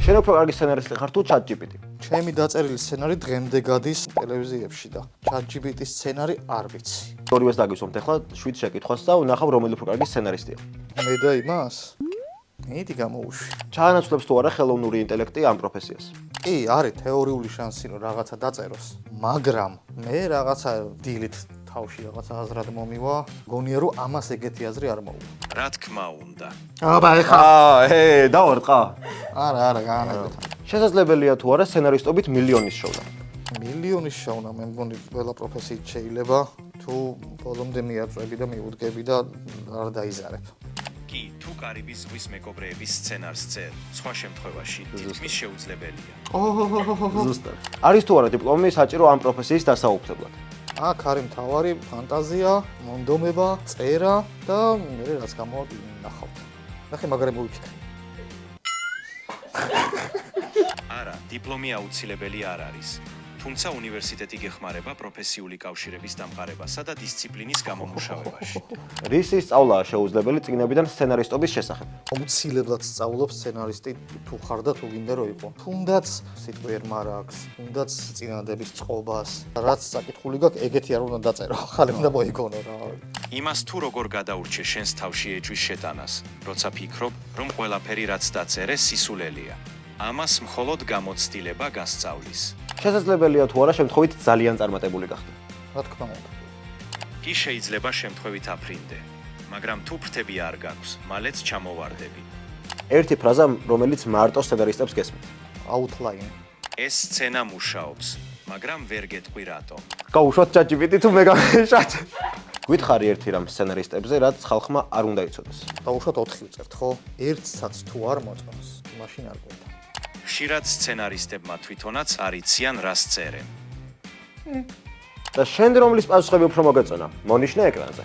შენ უფრო კარგი სცენარისტი ხარ თუ ChatGPT? ჩემი დაწერილი სცენარი დღემდე გადის ტელევიზიებში და ChatGPT-ის სცენარი არ ვიცი. ორივეს დაგისვამთ ახლა 7 შეკითხვას და ვნახავ რომელი უფრო კარგი სცენარისტია. მე და იმას? მიდი გამოუშვი. ჩაანაცვლებს თუ არა ხელოვნური ინტელექტი ამ პროფესიას? კი, არის თეორიული შანსი რომ რაღაცა დაწეროს, მაგრამ მე რაღაცა დილით თავში რაღაცა აზრად მომივა, გონია რომ ამას ეგეთი აზრი არ მოუვა. რა თქმა უნდა. აბა ეხა. დავარტყა. არა, გაანაგოთ. შესაძლებელია თუ არა სცენარისტობით მილიონის შოვნა? მილიონის შოვნა მე მგონი ყველა პროფესიით შეიძლება, თუ ბოლომდე მიაწვევი და მიუდგები და არ დაიზარებ. კი, თუ კარიბის ზღვის მეკობრეების სცენარს წერს, სხვა შემთხვევაში თითქმის შეუძლებელია. ზუსტად. არის თუ არა დიპლომი საჭირო ამ პროფესიის დასაუფლებლად? აქ არის მთავარი ფანტაზია, მონდომება, წერა და მე რაც გამოვინახავთ. ნახე მაგარი მოვიფიქრე. არა, დიპლომი აუცილებელი არ არის. თუმცა უნივერსიტეტი გეხმარება პროფესიული კავშირების დამყარებასა და დისციპლინის გამომუშავებაში. რისი სწავლაა შეუძლებელი წიგნებიდან სცენარისტობის შესახებ? აუცილებლად სწავლობ სცენარისტი თუ ხარ და თუ გინდა რომ იყო. თუნდაც სიტყვიერმა რა აქვს, თუნდაც წინადების წყობას, რაც საკითხული გაქვს, ეგეთი არ უნდა დაწერო, ხალე უნდა მოიგონო რა. იმას თუ როგორ გადაურჩე შენს თავში ეჭვის შეტანას, როცა ფიქრობ, რომ ყველაფერი რაც დაწერე სისულელია. ამას მხოლოდ გამოცდილება გასწავლის. შესაძლებელია თუ არა შემთხვევით ძალიან წარმატებული გახდე? რა თქმა უნდა. კი შეიძლება შემთხვევით აფრინდე, მაგრამ თუ ფრთები არ გაქვს, მალეც ჩამოვარდები. ერთი ფრაზა, რომელიც მარტო სცენარისტებს გესმით. Outline. ეს სცენა მუშაობს, მაგრამ ვერ გეტყვი რატომ. გაუშვათ ChatGPT თუ მე გამეშათ. გითხარი ერთი რამ სცენარისტებზე, რაც ხალხმა არ უნდა იცოდეს. დაუშვათ 4 ვწერთ, ხო? ერთსაც თუ არ მოწონს, მაშინ არ გვერდა. ხშირად სცენარისტებმა თვითონაც არ იციან რას წერენ. და შენ რომლის პასუხები უფრო მოგეწონა? მონიშნე ეკრანზე.